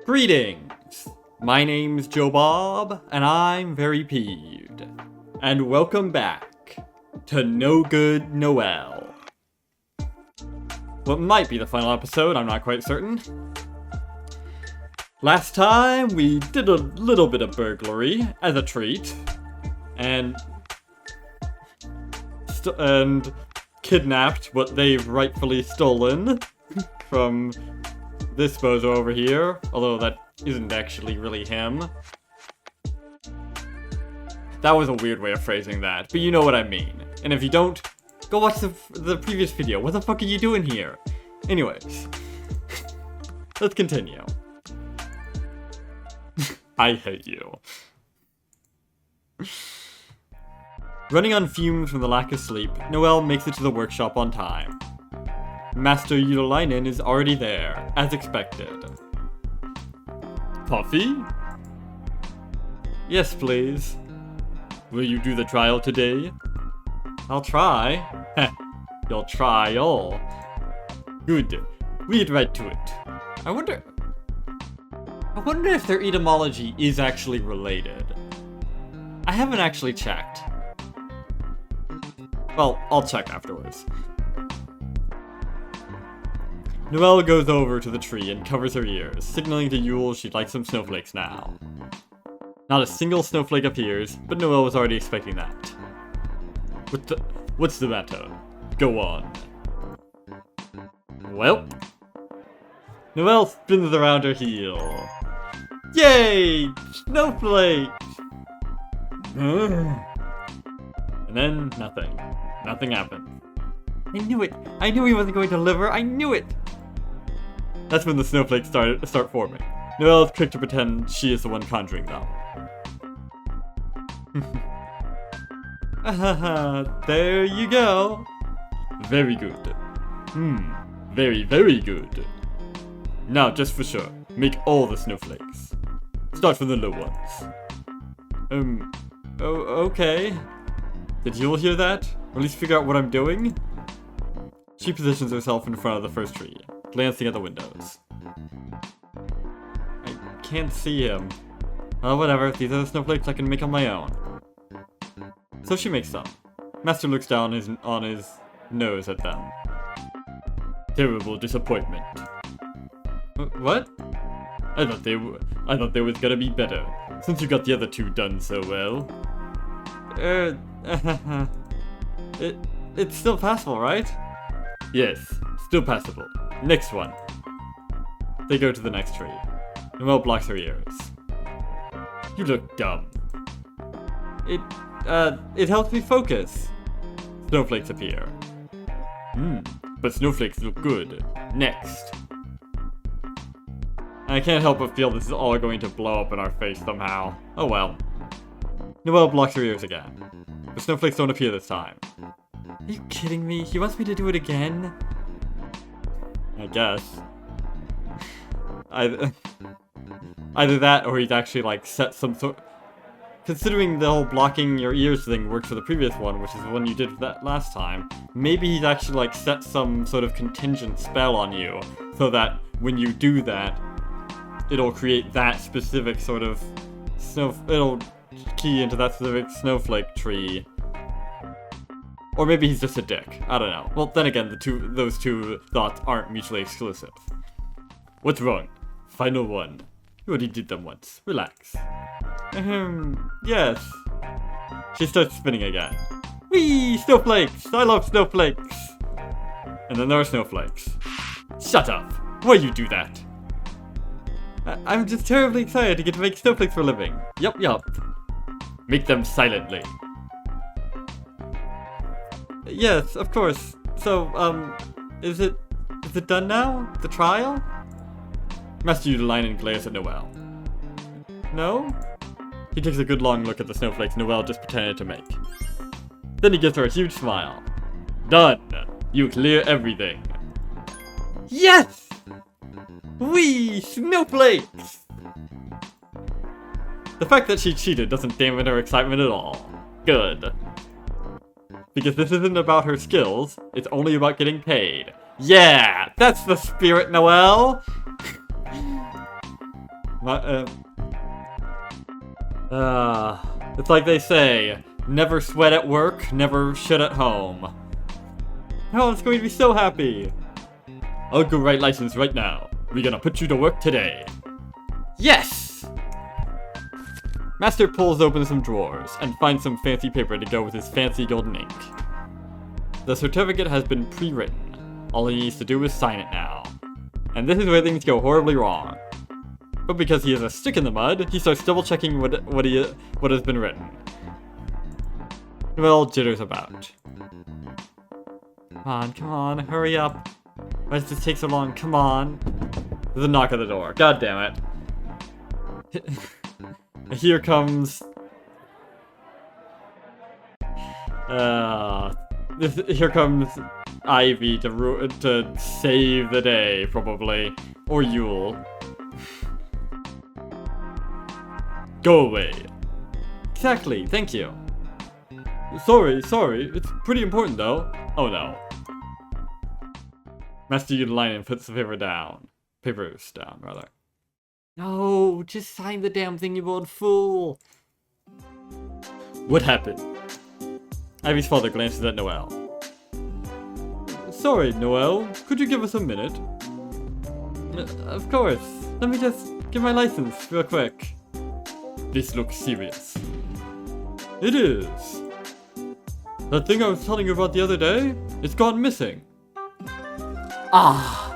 Greetings! My name's Joe Bob, and I'm VeryPeeved. And welcome back to No Good Noelle. What might be the final episode, I'm not quite certain. Last time, we did a little bit of burglary as a treat, and kidnapped what they've rightfully stolen from this bozo over here, although that isn't actually really him. That was a weird way of phrasing that, but you know what I mean. And if you don't, go watch the previous video. What the fuck are you doing here? Anyways, let's continue. I hate you. Running on fumes from the lack of sleep, Noelle makes it to the workshop on time. Master Utalainen is already there, as expected. Coffee? Yes, please. Will you do the trial today? I'll try. Heh, you'll try all. Good. Read right to it. I wonder if their etymology is actually related. I haven't actually checked. Well, I'll check afterwards. Noelle goes over to the tree and covers her ears, signaling to Yule she'd like some snowflakes now. Not a single snowflake appears, but Noelle was already expecting that. What's the matter? Go on. Well, Noelle spins around her heel. Yay! Snowflakes! And then nothing. Nothing happened. I knew it! I knew he wasn't going to deliver! I knew it! That's when the snowflakes start forming. Noelle is quick to pretend she is the one conjuring them. There you go! Very good. Very, very good. Now, just for sure, make all the snowflakes. Start from the low ones. Okay. Did Yule hear that? Or at least figure out what I'm doing? She positions herself in front of the first tree, glancing at the windows. I can't see him. Well, whatever, these are the snowflakes I can make on my own. So she makes some. Master looks down on his nose at them. Terrible disappointment. What? I thought they was gonna be better, since you got the other two done so well. It's still passable, right? Yes, still passable. Next one. They go to the next tree. Noelle blocks her ears. You look dumb. It helps me focus. Snowflakes appear. But snowflakes look good. Next. I can't help but feel this is all going to blow up in our face somehow. Oh well. Noelle blocks her ears again. The snowflakes don't appear this time. Are you kidding me? He wants me to do it again? I guess. Either that, or he's actually like set some sort... Considering the whole blocking your ears thing worked for the previous one, which is the one you did that last time, maybe he's actually like set some sort of contingent spell on you, so that when you do that, it'll create that specific sort of it'll key into that specific snowflake tree. Or maybe he's just a dick. I don't know. Well, then again, those two thoughts aren't mutually exclusive. What's wrong? Final one. You already did them once. Relax. Yes. She starts spinning again. Whee! Snowflakes! I love snowflakes! And then there are snowflakes. Shut up! Why you do that? I'm just terribly excited to get to make snowflakes for a living. Yup. Make them silently. Yes, of course. So, is it done now? The trial? Master Utalainen glares at Noelle. No? He takes a good long look at the snowflakes Noelle just pretended to make. Then he gives her a huge smile. Done! You clear everything. Yes! Whee! Snowflakes! The fact that she cheated doesn't dampen her excitement at all. Good. Because this isn't about her skills, it's only about getting paid. Yeah! That's the spirit, Noelle! It's like they say, never sweat at work, never shit at home. Oh, it's going to be so happy. I'll go write license right now. We're gonna put you to work today. Yes! Master pulls open some drawers and finds some fancy paper to go with his fancy golden ink. The certificate has been pre-written. All he needs to do is sign it now. And this is where things go horribly wrong. But because he has a stick in the mud, he starts double-checking what has been written. Noelle jitters about. Come on, hurry up. Why does this take so long? Come on. There's a knock at the door. God damn it. Here comes... here comes Ivy to save the day, probably. Or Yule. Go away. Exactly, thank you. Sorry. It's pretty important, though. Oh, no. Master Udalinen puts the papers down, rather. No, just sign the damn thing, you old fool. What happened? Ivy's father glances at Noelle. Sorry, Noelle, could you give us a minute? Of course. Let me just get my license real quick. This looks serious. It is. That thing I was telling you about the other day, it's gone missing. Ah.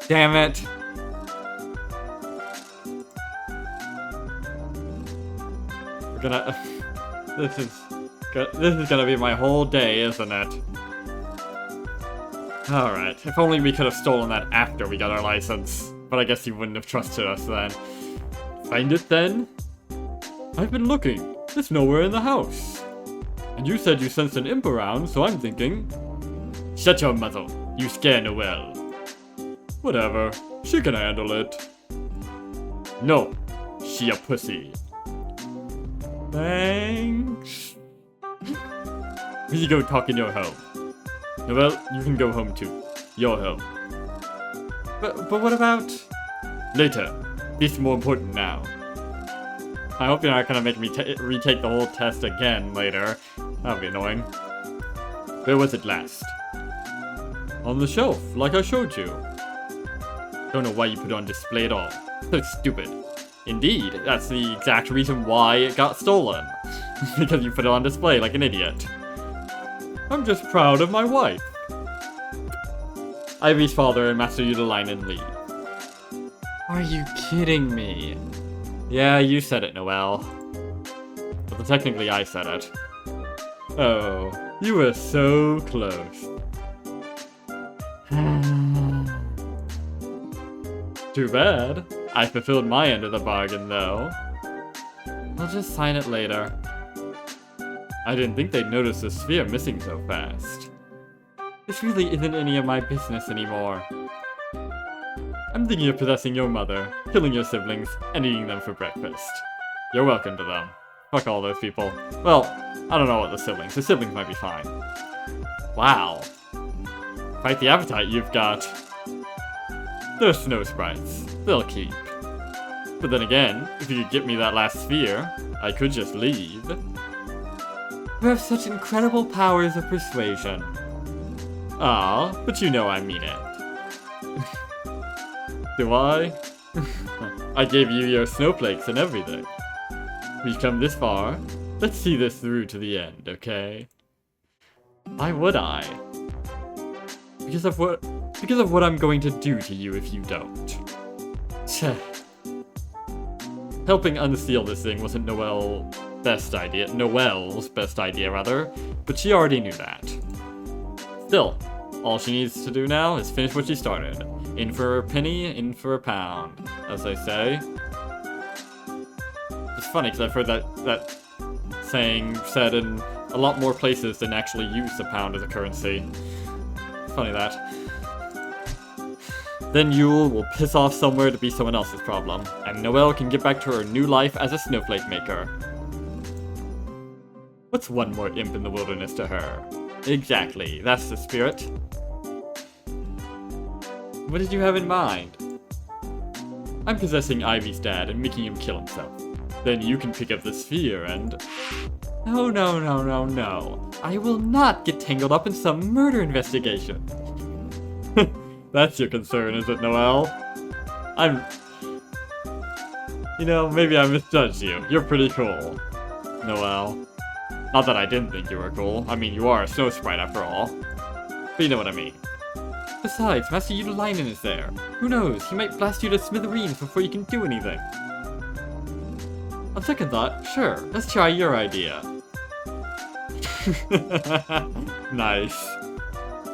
Damn it. We're gonna... This is gonna be my whole day, isn't it? Alright, if only we could have stolen that after we got our license. But I guess you wouldn't have trusted us then. Find it then? I've been looking. It's nowhere in the house. And you said you sensed an imp around, so I'm thinking... Shut your muzzle. You scare Noelle. Whatever. She can handle it. No. She a pussy. Thanks. We go talk in your home. Noelle, you can go home too. Your home. But what about... Later. This is more important now. I hope you're not gonna make me retake the whole test again later. That'd be annoying. Where was it last? On the shelf, like I showed you. Don't know why you put it on display at all. So stupid. Indeed, that's the exact reason why it got stolen. Because you put it on display like an idiot. I'm just proud of my wife. Ivy's father and Master Udalinen leave. Are you kidding me? Yeah, you said it, Noelle. But technically I said it. Oh, you were so close. Too bad. I fulfilled my end of the bargain, though. I'll just sign it later. I didn't think they'd notice the sphere missing so fast. This really isn't any of my business anymore. I'm thinking of possessing your mother, killing your siblings, and eating them for breakfast. You're welcome to them. Fuck all those people. Well, I don't know about the siblings. The siblings might be fine. Wow. Quite the appetite you've got. They're snow sprites. They'll keep. But then again, if you could get me that last sphere, I could just leave. You have such incredible powers of persuasion. Ah, but you know I mean it. Do I? I gave you your snowflakes and everything. We've come this far. Let's see this through to the end, okay? Why would I? Because of what I'm going to do to you if you don't. Tch. Helping unseal this thing wasn't Noelle's best idea, rather, but she already knew that. Still, all she needs to do now is finish what she started. In for a penny, in for a pound, as they say. It's funny, because I've heard that saying said in a lot more places than actually use the pound as a currency. Funny that. Then Yule will piss off somewhere to be someone else's problem, and Noelle can get back to her new life as a snowflake maker. What's one more imp in the wilderness to her? Exactly, that's the spirit. What did you have in mind? I'm possessing Ivy's dad and making him kill himself. Then you can pick up the sphere and... No, no, no, no, no. I will not get tangled up in some murder investigation. That's your concern, is it, Noelle? You know, maybe I misjudged you. You're pretty cool, Noelle. Not that I didn't think you were cool. I mean, you are a snow sprite after all. But you know what I mean. Besides, Master Utalainen is there. Who knows, he might blast you to smithereens before you can do anything. On second thought, sure, let's try your idea. Nice.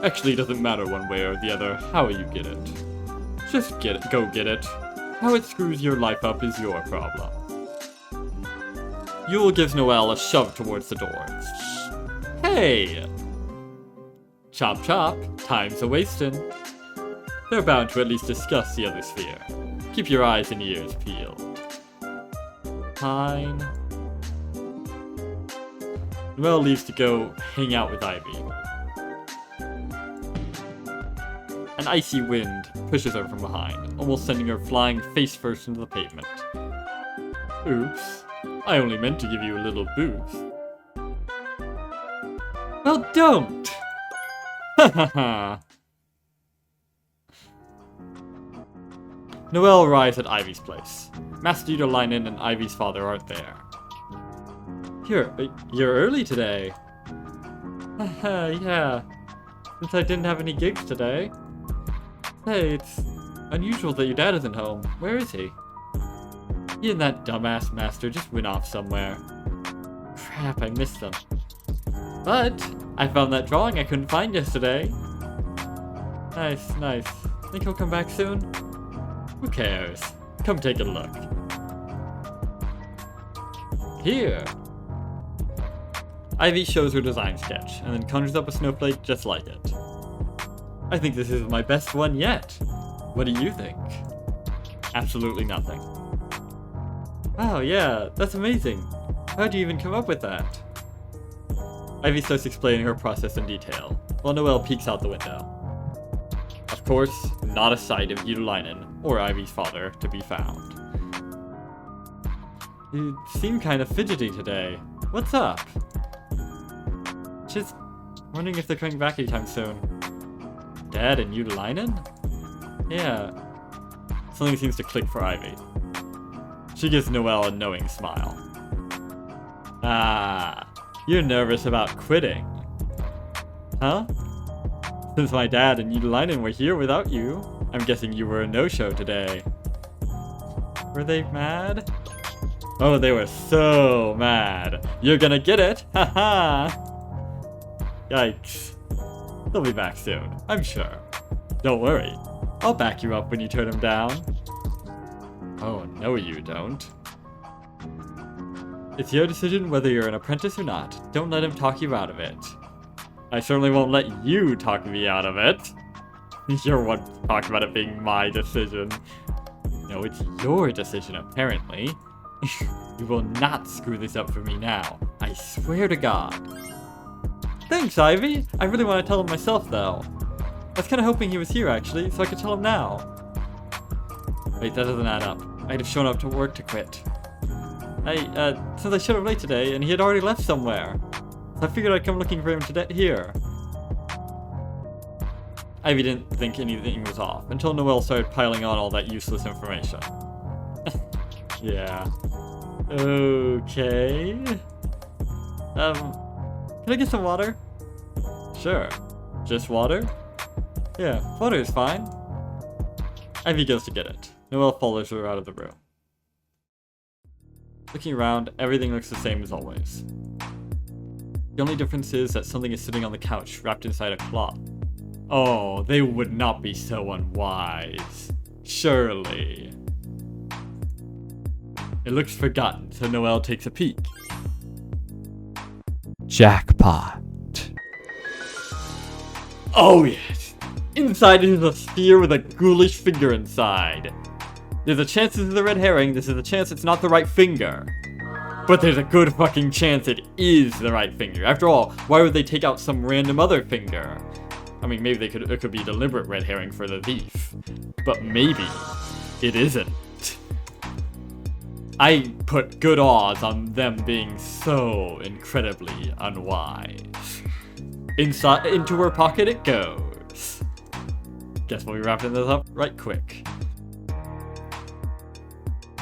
Actually, it doesn't matter one way or the other how you get it. Just get it, go get it. How it screws your life up is your problem. Yule gives Noelle a shove towards the doors. Hey! Chop chop, time's a-wastin'. They're bound to at least discuss the other sphere. Keep your eyes and ears peeled. Fine. Noelle leaves to go hang out with Ivy. An icy wind pushes her from behind, almost sending her flying face first into the pavement. Oops. I only meant to give you a little boost. Well, don't! Hahaha. Noelle arrives at Ivy's place. Master Utalainen and Ivy's father aren't there. You're early today. Haha, yeah. Since I didn't have any gigs today. Hey, it's unusual that your dad isn't home. Where is he? He and that dumbass master just went off somewhere. Crap, I missed them. But I found that drawing I couldn't find yesterday. Nice, nice. Think he'll come back soon? Who cares? Come take a look. Here! Ivy shows her design sketch, and then conjures up a snowflake just like it. I think this is my best one yet. What do you think? Absolutely nothing. Wow, yeah, that's amazing. How'd you even come up with that? Ivy starts explaining her process in detail, while Noelle peeks out the window. Of course, not a sight of Utalainen or Ivy's father to be found. You seem kind of fidgety today. What's up? Just wondering if they're coming back anytime soon. Dad and Utalainen? Yeah. Something seems to click for Ivy. She gives Noelle a knowing smile. Ah, you're nervous about quitting. Huh? Since my dad and Utalainen were here without you, I'm guessing you were a no-show today. Were they mad? Oh, they were so mad. You're gonna get it! Haha! Yikes. They'll be back soon, I'm sure. Don't worry. I'll back you up when you turn them down. Oh, no you don't. It's your decision whether you're an apprentice or not. Don't let him talk you out of it. I certainly won't let you talk me out of it. You're one to talk about it being my decision. No, it's your decision, apparently. You will not screw this up for me now. I swear to God. Thanks, Ivy. I really want to tell him myself, though. I was kind of hoping he was here, actually, so I could tell him now. Wait, that doesn't add up. I'd have shown up to work to quit. Since I showed up late today, and he had already left somewhere. So I figured I'd come looking for him today here. Ivy didn't think anything was off, until Noelle started piling on all that useless information. Yeah. Okay. Can I get some water? Sure. Just water? Yeah, water is fine. Ivy goes to get it. Noelle follows her out of the room. Looking around, everything looks the same as always. The only difference is that something is sitting on the couch, wrapped inside a cloth. Oh, they would not be so unwise. Surely. It looks forgotten, so Noelle takes a peek. Jackpot. Oh yes! Inside is a sphere with a ghoulish finger inside. There's a chance this is a red herring, there's a chance it's not the right finger. But there's a good fucking chance it is the right finger. After all, why would they take out some random other finger? I mean, maybe it could be deliberate red herring for the thief. But maybe it isn't. I put good odds on them being so incredibly unwise. Into her pocket it goes. Guess we'll be wrapping this up right quick.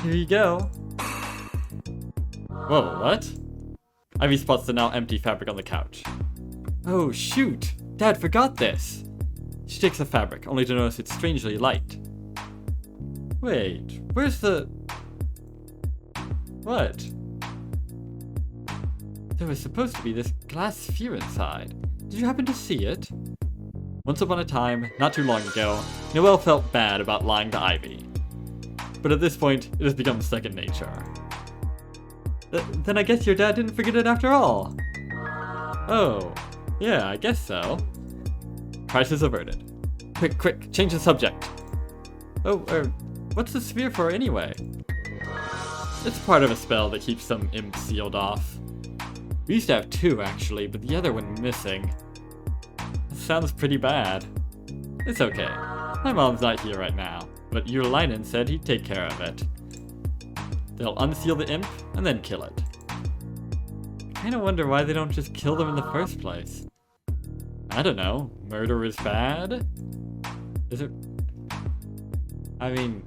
Here you go. Whoa, what? Ivy spots the now empty fabric on the couch. Oh, shoot! Dad forgot this! She takes the fabric, only to notice it's strangely light. Wait, where's the... What? There was supposed to be this glass sphere inside. Did you happen to see it? Once upon a time, not too long ago, Noelle felt bad about lying to Ivy. But at this point, it has become second nature. Then I guess your dad didn't forget it after all. Oh, yeah, I guess so. Crisis averted. Quick, change the subject. Oh, what's the sphere for anyway? It's part of a spell that keeps some imps sealed off. We used to have 2 actually, but the other one missing. Sounds pretty bad. It's okay. My mom's not here right now, but Urlainen said he'd take care of it. They'll unseal the imp and then kill it. Kinda wonder why they don't just kill them in the first place. I don't know. Murder is bad? Is it? I mean,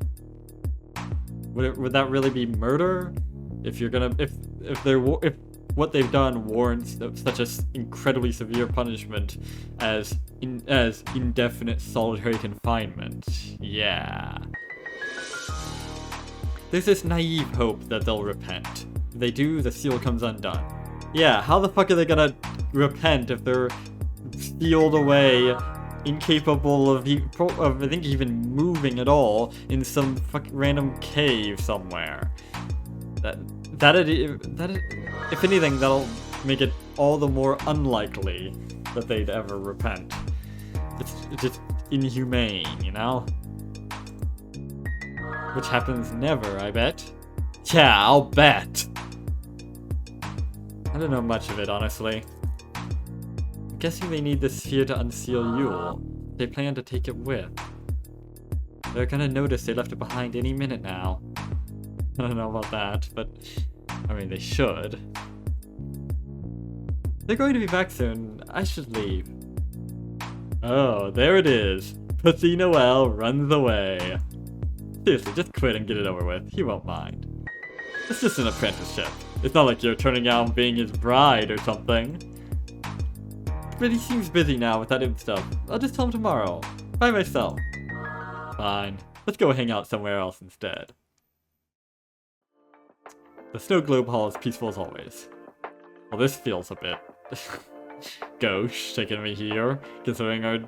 would that really be murder? If you're gonna, if what they've done warrants of such a incredibly severe punishment as indefinite solitary confinement, yeah. There's this naive hope that they'll repent. If they do, the seal comes undone. Yeah, how the fuck are they gonna repent if they're sealed away, incapable of I think even moving at all in some fucking random cave somewhere? If anything, that'll make it all the more unlikely that they'd ever repent. It's just inhumane, you know? Which happens never, I bet. Yeah, I'll bet! I don't know much of it, honestly. I'm guessing they need the sphere to unseal Yule. They plan to take it with. They're gonna notice they left it behind any minute now. I don't know about that, but I mean, they should. They're going to be back soon. I should leave. Oh, there it is. Pussy Noelle runs away. Seriously, just quit and get it over with. He won't mind. It's just an apprenticeship. It's not like you're turning out and being his bride or something. But he seems busy now with that imp stuff. I'll just tell him tomorrow. By myself. Fine. Let's go hang out somewhere else instead. The snow globe hall is peaceful as always. Well, this feels a bit gauche taking me here, considering our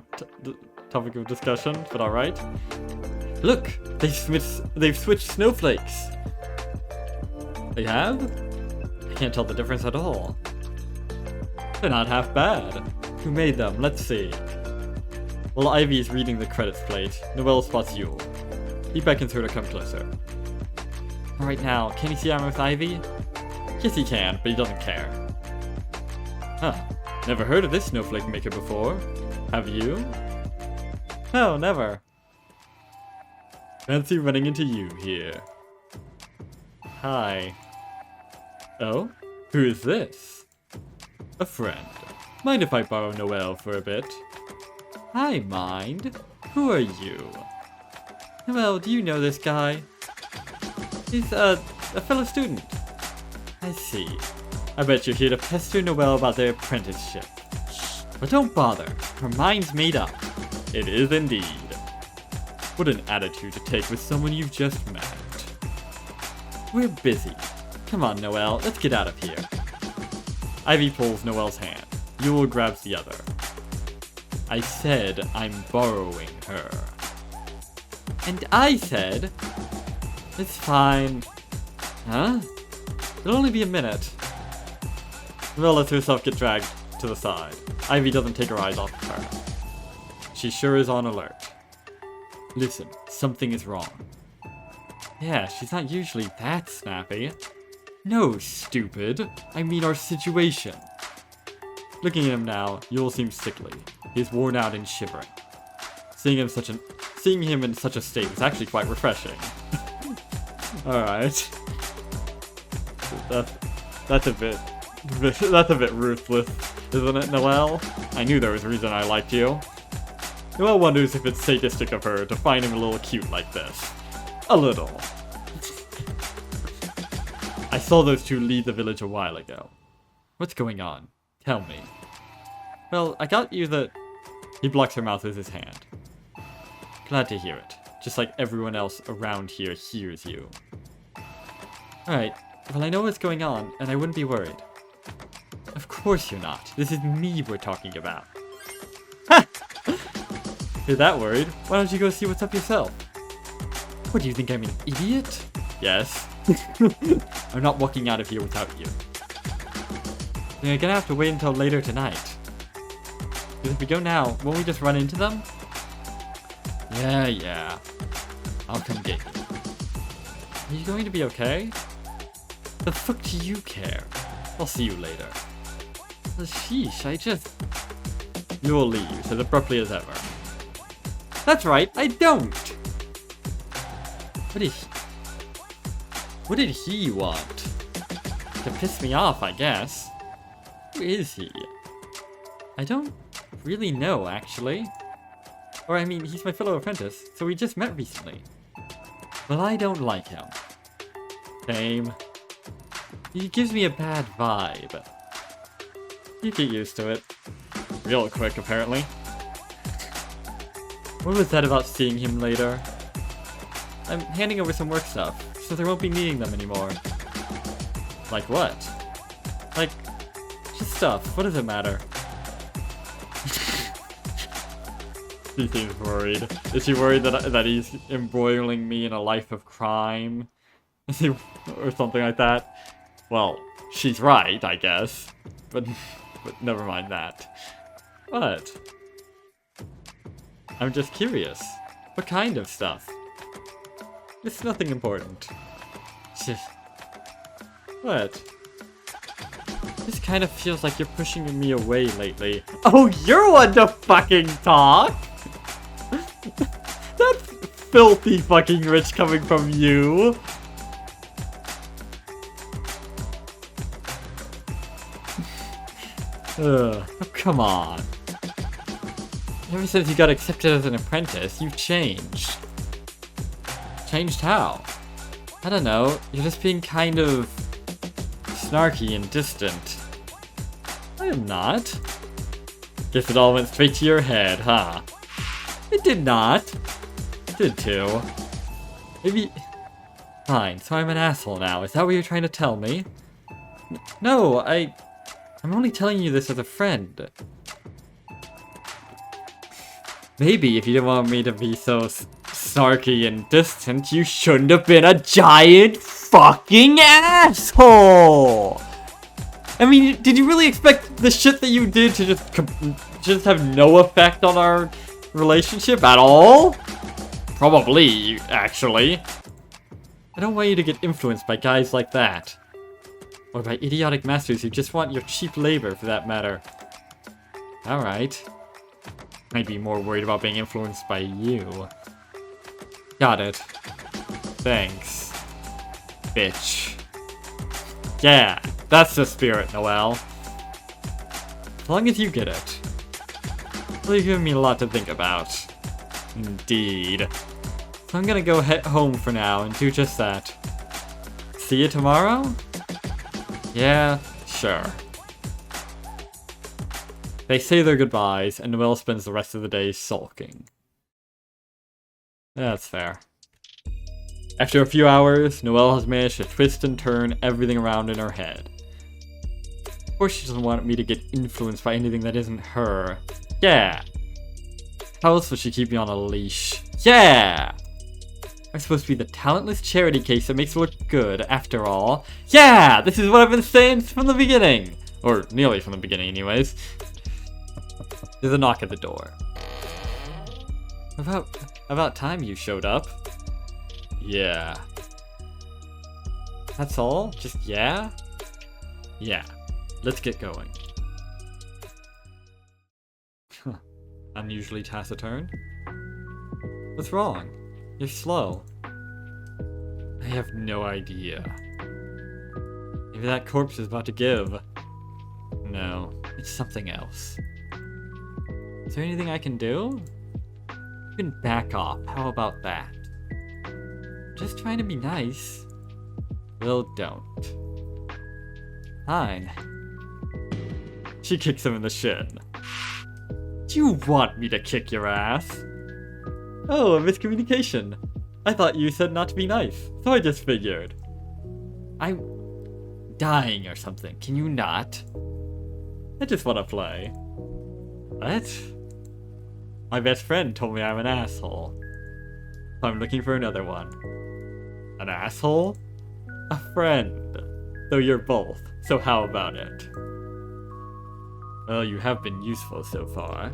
topic of discussion, but alright. Look! They've switched snowflakes! They have? I can't tell the difference at all. They're not half bad. Who made them? Let's see. While Ivy is reading the credits plate, Noelle spots Yule. He beckons her to come closer. Alright now, can you see I'm with Ivy? Yes he can, but he doesn't care. Huh. Never heard of this snowflake maker before. Have you? No, never. Fancy running into you here. Hi. Oh? Who is this? A friend. Mind if I borrow Noelle for a bit? I mind. Who are you? Noelle, do you know this guy? He's a fellow student. I see. I bet you're here to pester Noelle about their apprenticeship. But don't bother. Her mind's made up. It is indeed. What an attitude to take with someone you've just met. We're busy. Come on, Noelle, let's get out of here. Ivy pulls Noelle's hand. Yule grabs the other. I said I'm borrowing her. And I said... It's fine. Huh? It'll only be a minute. Noelle lets herself get dragged to the side. Ivy doesn't take her eyes off of her. She sure is on alert. Listen, something is wrong. Yeah, she's not usually that snappy. No, stupid. I mean our situation. Looking at him now, Yule seems sickly. He's worn out and shivering. Seeing him in such a state is actually quite refreshing. Alright. That's a bit ruthless, isn't it, Noelle? I knew there was a reason I liked you. Noelle wonders if it's sadistic of her to find him a little cute like this. A little. I saw those two leave the village a while ago. What's going on? Tell me. Well, I got you the... He blocks her mouth with his hand. Glad to hear it. Just like everyone else around here hears you. Alright, well I know what's going on, and I wouldn't be worried. Of course you're not. This is me we're talking about. Ha! You're that worried? Why don't you go see what's up yourself? What, do you think I'm an idiot? Yes. I'm not walking out of here without you. Then you're gonna have to wait until later tonight. Because if we go now, won't we just run into them? Yeah. I'll come get you. Are you going to be okay? The fuck do you care? I'll see you later. Well, sheesh, I just... You will leave as abruptly as ever. That's right, I don't! What did he want? To piss me off, I guess. Who is he? I don't really know, actually. Or, I mean, he's my fellow apprentice, so we just met recently. Well, I don't like him. Same. He gives me a bad vibe. You get used to it. Real quick, apparently. What was that about seeing him later? I'm handing over some work stuff, so there won't be needing them anymore. Like what? Like, just stuff. What does it matter? She seems worried. Is she worried that he's embroiling me in a life of crime? Or something like that? Well, she's right, I guess. But never mind that. What? I'm just curious. What kind of stuff? It's nothing important. Just... What? This kind of feels like you're pushing me away lately. Oh, you're one to fucking talk! That's filthy fucking rich coming from you! Ugh, oh, come on. Ever since you got accepted as an apprentice, you've changed. Changed how? I don't know, you're just being kind of... snarky and distant. I am not. Guess it all went straight to your head, huh? It did not. It did too. Maybe... Fine, so I'm an asshole now, is that what you're trying to tell me? No, I'm only telling you this as a friend. Maybe if you didn't want me to be so snarky and distant, you shouldn't have been a giant fucking asshole! I mean, did you really expect the shit that you did to just have no effect on our relationship at all? Probably, actually. I don't want you to get influenced by guys like that. Or by idiotic masters who just want your cheap labor, for that matter. Alright. I'd be more worried about being influenced by you. Got it. Thanks. Bitch. Yeah, that's the spirit, Noelle. As long as you get it. Well, you're giving me a lot to think about. Indeed. So I'm gonna go head home for now and do just that. See you tomorrow? Yeah, sure. They say their goodbyes, and Noelle spends the rest of the day sulking. That's fair. After a few hours, Noelle has managed to twist and turn everything around in her head. Of course she doesn't want me to get influenced by anything that isn't her. Yeah! How else would she keep me on a leash? Yeah! I'm supposed to be the talentless charity case that makes her look good, after all. Yeah! This is what I've been saying from the beginning! Or nearly from the beginning, anyways. There's a knock at the door. About time you showed up. Yeah. That's all? Just yeah? Yeah. Let's get going. Unusually taciturn. What's wrong? You're slow. I have no idea. Maybe that corpse is about to give. No, it's something else. Is there anything I can do? You can back off. How about that? Just trying to be nice. Well, don't. Fine. She kicks him in the shin. Do you want me to kick your ass? Oh, a miscommunication. I thought you said not to be nice, so I just figured. I'm dying or something. Can you not? I just want to play. What? My best friend told me I'm an asshole. So I'm looking for another one. An asshole? A friend. Though you're both, so how about it? Well, you have been useful so far.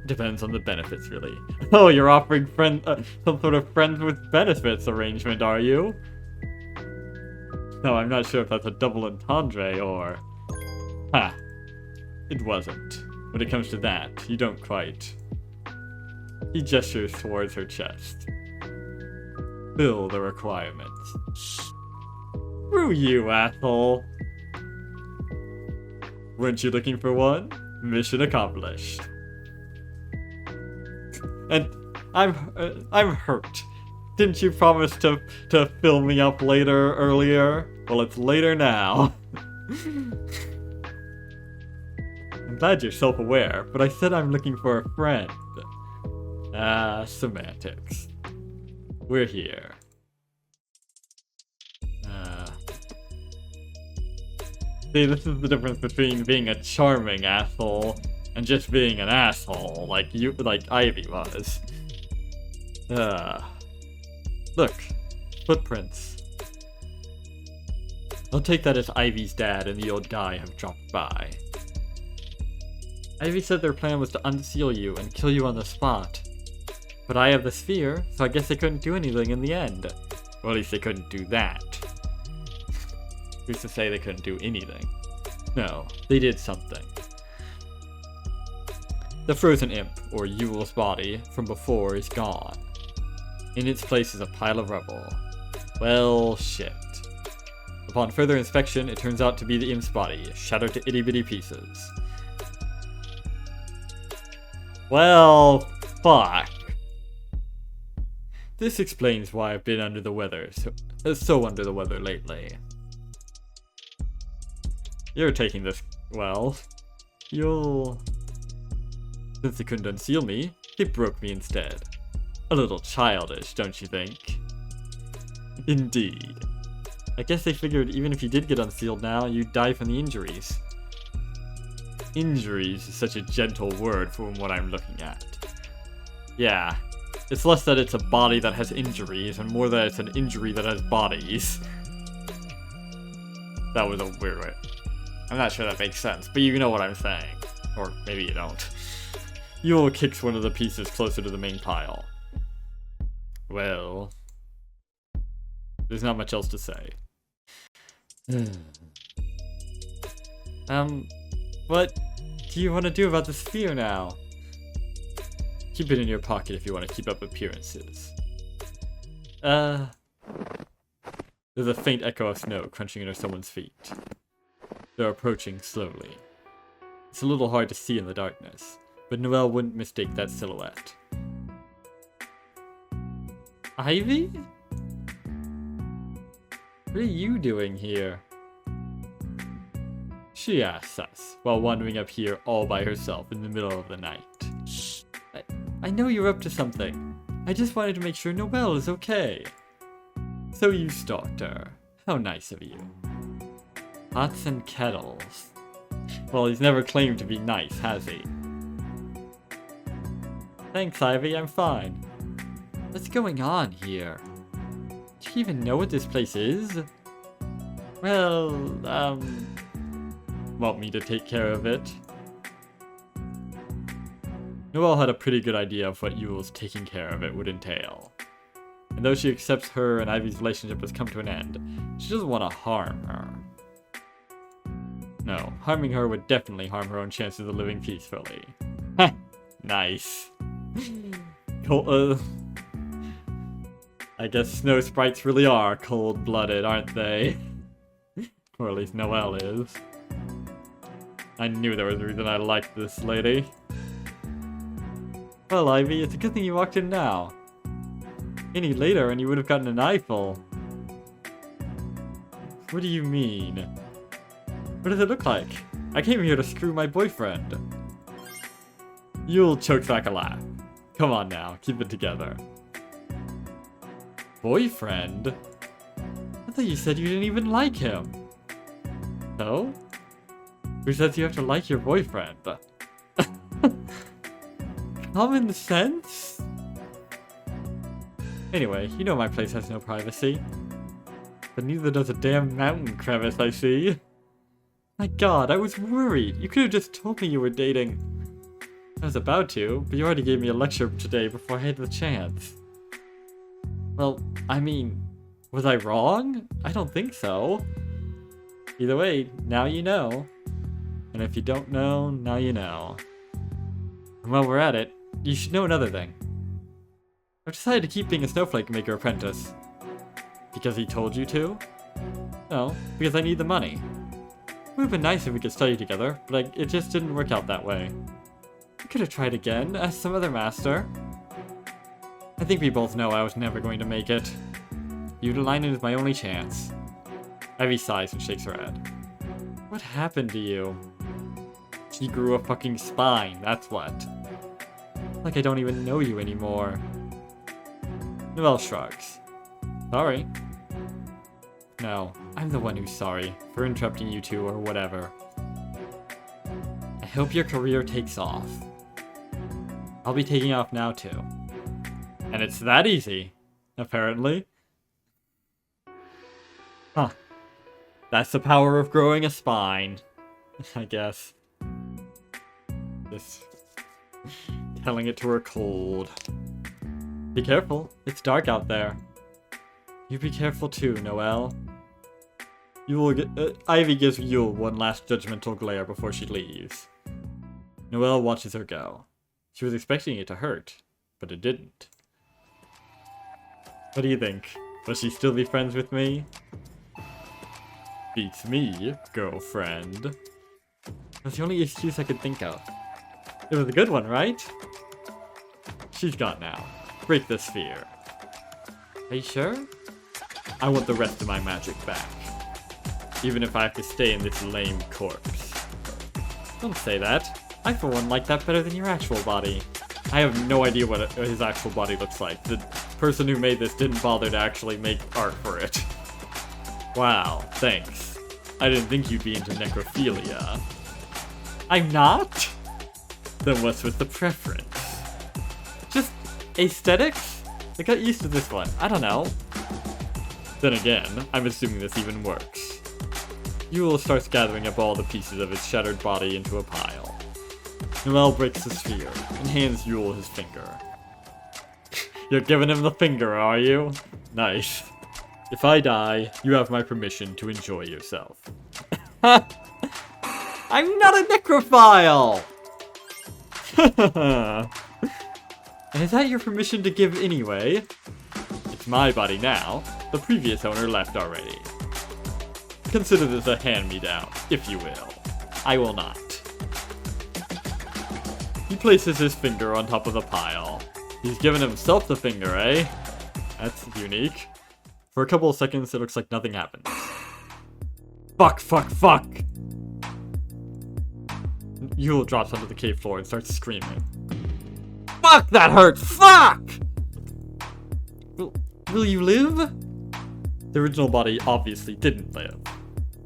Depends on the benefits, really. Oh, you're offering some sort of friends with benefits arrangement, are you? No, I'm not sure if that's a double entendre or... Ha! It wasn't. When it comes to that, you don't quite... He gestures towards her chest. Fill the requirements. Screw you, asshole! Weren't you looking for one? Mission accomplished. And I'm hurt. Didn't you promise to fill me up earlier? Well, it's later now. I'm glad you're self-aware, but I said I'm looking for a friend. Ah, semantics. We're here. See, this is the difference between being a charming asshole and just being an asshole, like Ivy was. Look, footprints. I'll take that as Ivy's dad and the old guy have dropped by. Ivy said their plan was to unseal you and kill you on the spot. But I have the sphere, so I guess they couldn't do anything in the end. Or at least they couldn't do that. Who's to say they couldn't do anything? No, they did something. The frozen imp, or Yule's body, from before is gone. In its place is a pile of rubble. Well, shit. Upon further inspection, it turns out to be the imp's body, shattered to itty-bitty pieces. Well, fuck. This explains why I've been under the weather, so under the weather lately. You're taking this well. Since they couldn't unseal me, they broke me instead. A little childish, don't you think? Indeed. I guess they figured even if you did get unsealed now, you'd die from the injuries. Injuries is such a gentle word from what I'm looking at. Yeah, it's less that it's a body that has injuries, and more that it's an injury that has bodies. That was a weird way. I'm not sure that makes sense, but you know what I'm saying. Or maybe you don't. Yule kicks one of the pieces closer to the main pile. Well... there's not much else to say. What do you want to do about the sphere now? Keep it in your pocket if you want to keep up appearances. There's a faint echo of snow crunching under someone's feet. They're approaching slowly. It's a little hard to see in the darkness, but Noelle wouldn't mistake that silhouette. Ivy? What are you doing here? She asks us, while wandering up here all by herself in the middle of the night. I know you're up to something. I just wanted to make sure Noelle is okay. So you stalked her. How nice of you. Pots and kettles. Well, he's never claimed to be nice, has he? Thanks, Ivy, I'm fine. What's going on here? Do you even know what this place is? Well, want me to take care of it? Noelle had a pretty good idea of what Yule's taking care of it would entail. And though she accepts her and Ivy's relationship has come to an end, she doesn't want to harm her. No, harming her would definitely harm her own chances of living peacefully. Ha! Nice. I guess snow sprites really are cold-blooded, aren't they? Or at least Noelle is. I knew there was a reason I liked this lady. Well, Ivy, it's a good thing you walked in now. Any later and you would have gotten an eyeful. What do you mean? What does it look like? I came here to screw my boyfriend. Yule chokes back a laugh. Come on now, keep it together. Boyfriend? I thought you said you didn't even like him. No? Who says you have to like your boyfriend? Common sense? Anyway, you know my place has no privacy. But neither does a damn mountain crevice I see. My god, I was worried. You could have just told me you were dating. I was about to, but you already gave me a lecture today before I had the chance. Well, I mean, was I wrong? I don't think so. Either way, now you know. And if you don't know, now you know. And while we're at it, you should know another thing. I've decided to keep being a snowflake maker apprentice. Because he told you to? No, because I need the money. It would have been nice if we could study together, but it just didn't work out that way. I could have tried again, asked some other master. I think we both know I was never going to make it. Udalinen is my only chance. Ivy sighs and shakes her head. What happened to you? She grew a fucking spine, that's what. Like I don't even know you anymore. Noelle shrugs. Sorry. No, I'm the one who's sorry for interrupting you two or whatever. I hope your career takes off. I'll be taking off now too. And it's that easy, apparently. Huh. That's the power of growing a spine, I guess. Just telling it to her cold. Be careful, it's dark out there. You be careful too, Noelle. Ivy gives Yule one last judgmental glare before she leaves. Noelle watches her go. She was expecting it to hurt, but it didn't. What do you think? Will she still be friends with me? Beats me, girlfriend. That's the only excuse I could think of. It was a good one, right? She's gone now. Break the sphere. Are you sure? I want the rest of my magic back. Even if I have to stay in this lame corpse. Don't say that. I for one like that better than your actual body. I have no idea what his actual body looks like. The person who made this didn't bother to actually make art for it. Wow, thanks. I didn't think you'd be into necrophilia. I'm not? Then what's with the preference? Just aesthetics? I got used to this one. I don't know. Then again, I'm assuming this even works. Yule starts gathering up all the pieces of his shattered body into a pile. Noelle breaks the sphere and hands Yule his finger. You're giving him the finger, are you? Nice. If I die, you have my permission to enjoy yourself. I'm not a necrophile! And is that your permission to give anyway? It's my body now. The previous owner left already. Consider this a hand-me-down, if you will. I will not. He places his finger on top of the pile. He's given himself the finger, eh? That's unique. For a couple of seconds, it looks like nothing happens. Fuck, fuck, fuck! Yule drops onto the cave floor and starts screaming. Fuck, that hurt! Fuck! Will you live? The original body obviously didn't live.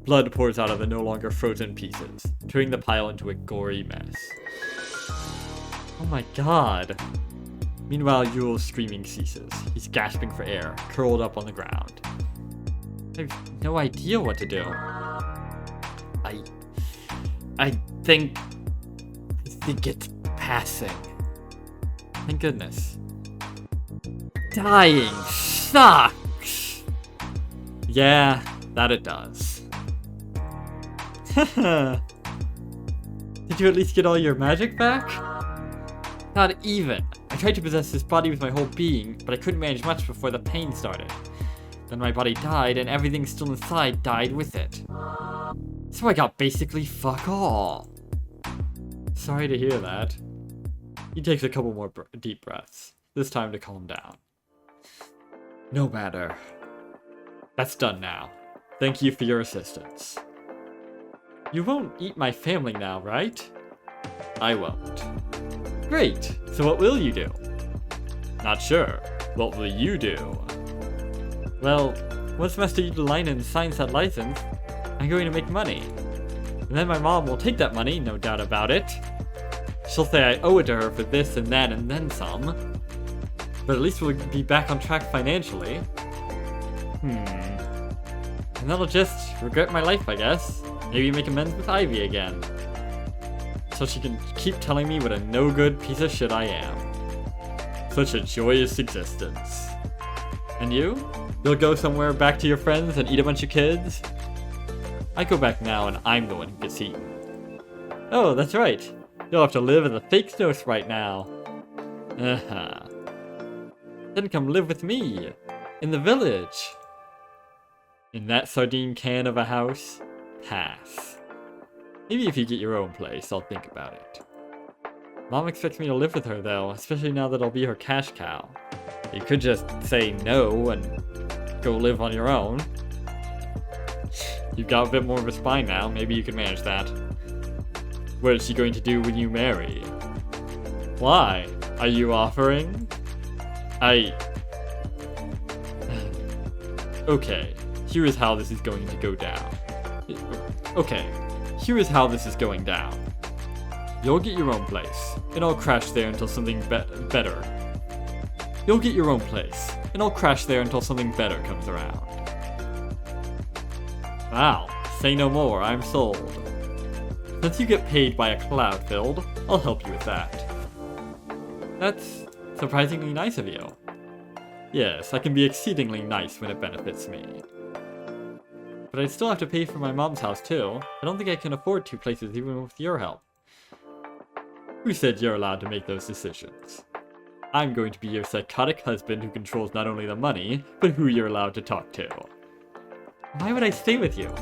Blood pours out of the no longer frozen pieces, turning the pile into a gory mess. Oh my god. Meanwhile, Yule's screaming ceases. He's gasping for air, curled up on the ground. I have no idea what to do. I think it's passing. Thank goodness. Dying sucks! Yeah, that it does. Did you at least get all your magic back? Not even. I tried to possess this body with my whole being, but I couldn't manage much before the pain started. Then my body died, and everything still inside died with it. So I got basically fuck all. Sorry to hear that. He takes a couple more deep breaths, this time to calm down. No matter. That's done now. Thank you for your assistance. You won't eat my family now, right? I won't. Great, so what will you do? Not sure. What will you do? Well, once Master Linen signs that license, I'm going to make money. And then my mom will take that money, no doubt about it. She'll say I owe it to her for this and that and then some. But at least we'll be back on track financially. And that'll just regret my life, I guess. Maybe make amends with Ivy again. So she can keep telling me what a no-good piece of shit I am. Such a joyous existence. And you? You'll go somewhere back to your friends and eat a bunch of kids? I go back now and I'm the one who gets eaten. Oh, that's right. You'll have to live as a fake snow sprite now. Then come live with me. In the village. In that sardine can of a house? Pass. Maybe if you get your own place, I'll think about it. Mom expects me to live with her though, especially now that I'll be her cash cow. You could just say no and go live on your own. You've got a bit more of a spine now, maybe you can manage that. What is she going to do when you marry? Why? Are you offering? Okay, here is how this is going to go down. Okay, here is how this is going down. You'll get your own place, and I'll crash there until something better. You'll get your own place, and I'll crash there until something better comes around. Wow, say no more, I'm sold. Since you get paid by a Cloudfield, I'll help you with that. That's surprisingly nice of you. Yes, I can be exceedingly nice when it benefits me. But I'd still have to pay for my mom's house too. I don't think I can afford 2 places even with your help. Who said you're allowed to make those decisions? I'm going to be your psychotic husband who controls not only the money, but who you're allowed to talk to. Why would I stay with you?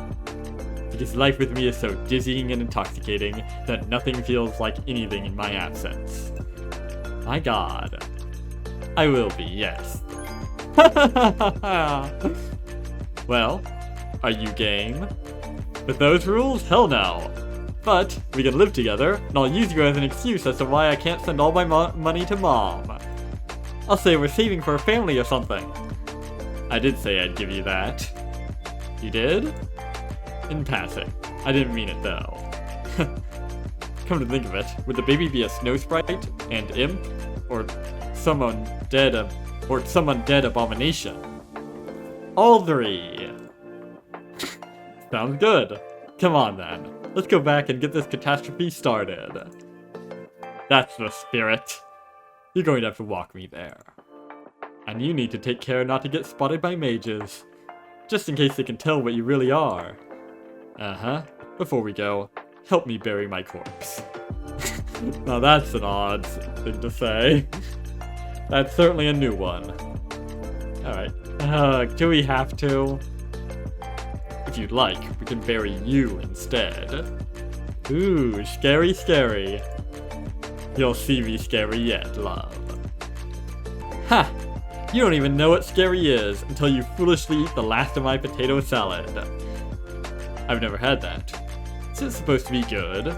Because life with me is so dizzying and intoxicating that nothing feels like anything in my absence. My god. I will be, yes. Well, are you game? With those rules? Hell no. But we can live together, and I'll use you as an excuse as to why I can't send all my money to Mom. I'll say we're saving for a family or something. I did say I'd give you that. You did? In passing. I didn't mean it though. Come to think of it, would the baby be a snow sprite and imp, or someone dead abomination? All 3. Sounds good. Come on then. Let's go back and get this catastrophe started. That's the spirit. You're going to have to walk me there. And you need to take care not to get spotted by mages. Just in case they can tell what you really are. Before we go, help me bury my corpse. Now that's an odd thing to say. That's certainly a new one. Alright. Do we have to? If you'd like, we can bury you instead. Ooh, scary, scary. You'll see me scary yet, love. Ha! You don't even know what scary is until you foolishly eat the last of my potato salad. I've never had that. Is it supposed to be good?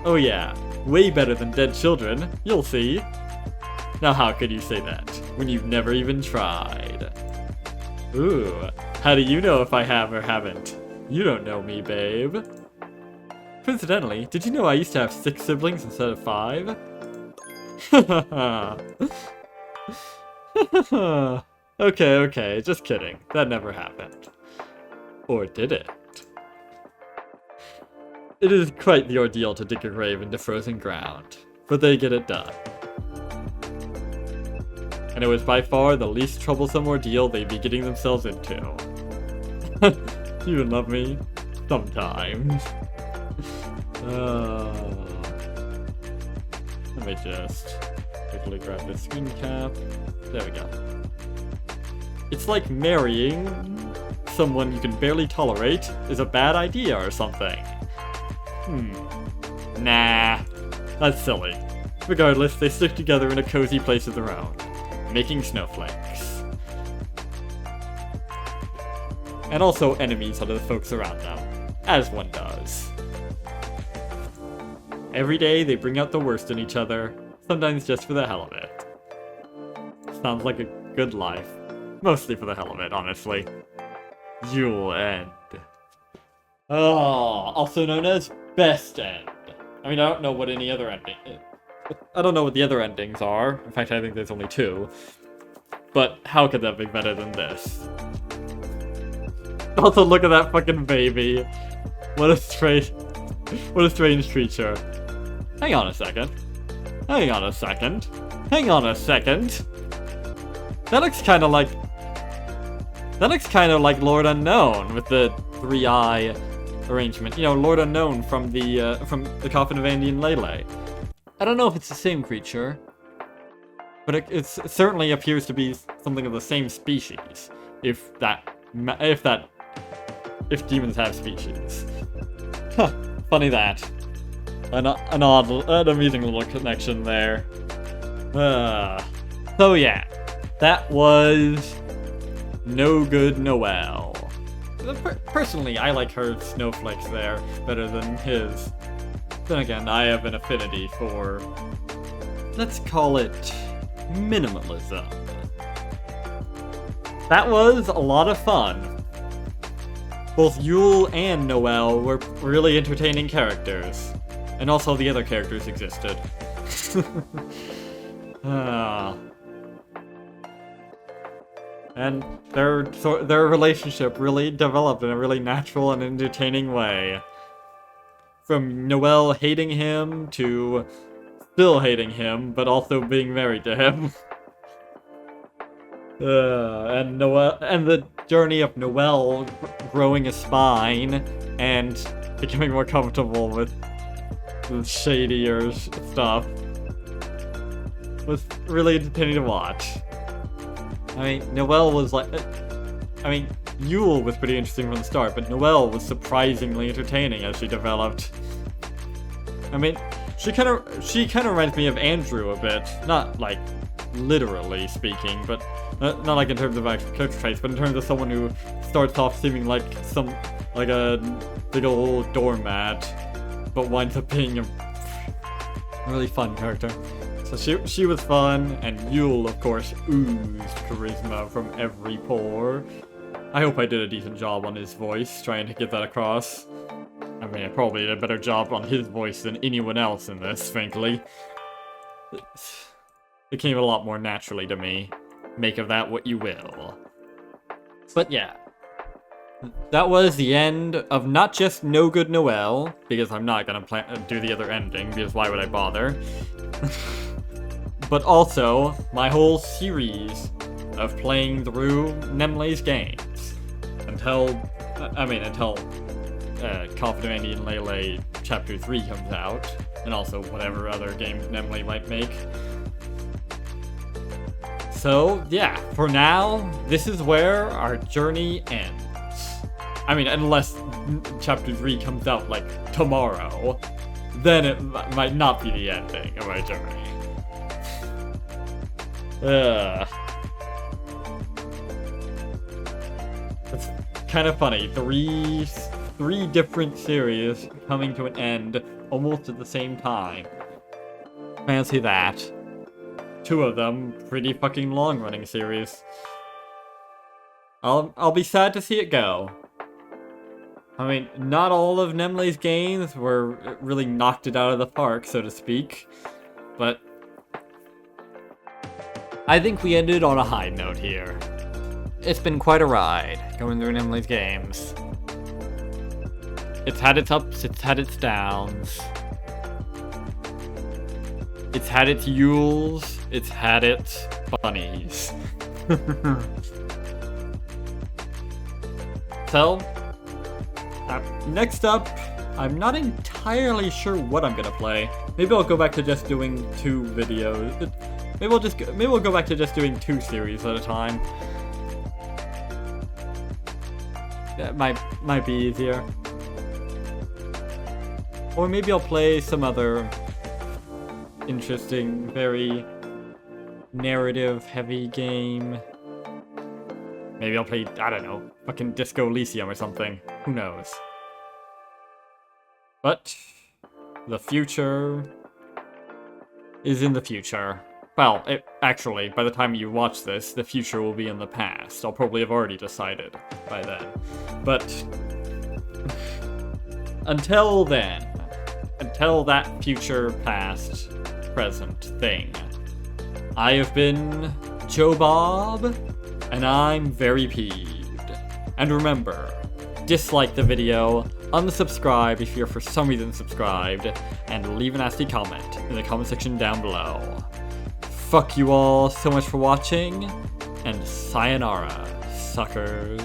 Oh yeah, way better than dead children, you'll see. Now how could you say that, when you've never even tried? Ooh, how do you know if I have or haven't? You don't know me, babe. Coincidentally, did you know I used to have 6 siblings instead of 5? Okay, just kidding. That never happened. Or did it? It is quite the ordeal to dig a grave into frozen ground, but they get it done. And it was by far the least troublesome ordeal they'd be getting themselves into. You even love me? Sometimes. Let me just quickly grab this screen cap. There we go. it's like marrying someone you can barely tolerate is a bad idea or something. Nah, that's silly. Regardless, they stick together in a cozy place of their own, making snowflakes. And also enemies are the folks around them, as one does. Every day they bring out the worst in each other, sometimes just for the hell of it. Sounds like a good life. Mostly for the hell of it, honestly. You'll end. Oh, also known as Best End. I mean, I don't know what any other ending is. I don't know what the other endings are. In fact, I think there's only 2. But how could that be better than this? Also, look at that fucking baby. What a strange creature. Hang on a second. Hang on a second. Hang on a second. That looks kind of like Lord Unknown with the 3-eye arrangement. You know, Lord Unknown from the Coffin of Andy and Lele. I don't know if it's the same creature, but it certainly appears to be something of the same species. If demons have species. Huh, funny that. An amusing little connection there. So yeah, that was No Good Noelle. Personally, I like her snowflakes there better than his. Then again, I have an affinity for, let's call it, minimalism. That was a lot of fun. Both Yule and Noelle were really entertaining characters. And also the other characters existed. And their relationship really developed in a really natural and entertaining way. From Noelle hating him to still hating him, but also being married to him. And the journey of Noelle growing a spine and becoming more comfortable with shadier stuff was really entertaining to watch. I mean, Noelle was like... I mean, Yule was pretty interesting from the start, but Noelle was surprisingly entertaining as she developed. I mean, she kind of reminds me of Andrew a bit. Not, like, literally speaking, but... Not like in terms of actual character traits, but in terms of someone who starts off seeming like a big old doormat, but winds up being a really fun character. So she was fun, and Yule, of course, oozed charisma from every pore. I hope I did a decent job on his voice, trying to get that across. I mean, I probably did a better job on his voice than anyone else in this, frankly. It came a lot more naturally to me. Make of that what you will. But yeah. That was the end of not just No Good Noelle, because I'm not gonna do the other ending, because why would I bother? But also, my whole series of playing through Nemle's games. Until Coffin of Andy and Lele Chapter 3 comes out, and also whatever other games Nemle might make. So, yeah, for now, this is where our journey ends. I mean, unless Chapter 3 comes out, like, tomorrow, then it might not be the ending of our journey. It's kind of funny. Three different series coming to an end almost at the same time. Fancy that. 2 of them pretty fucking long-running series. I'll be sad to see it go. I mean, not all of Nemle's games really knocked it out of the park, so to speak, but I think we ended on a high note here. It's been quite a ride, going through Nemle's games. It's had its ups, it's had its downs. It's had its Yules, it's had its bunnies. So, next up, I'm not entirely sure what I'm gonna play. Maybe I'll go back to just doing 2 videos. Maybe we'll go back to just doing 2 series at a time. That might be easier. Or maybe I'll play some other interesting, very narrative-heavy game. Maybe I'll play, I don't know, fucking Disco Elysium or something. Who knows? But the future is in the future. Well, actually, by the time you watch this, the future will be in the past. I'll probably have already decided by then. But until then, until that future, past, present thing, I have been Joe Bob, and I'm VeryPeeved. And remember, dislike the video, unsubscribe if you're for some reason subscribed, and leave a nasty comment in the comment section down below. Fuck you all so much for watching, and sayonara, suckers.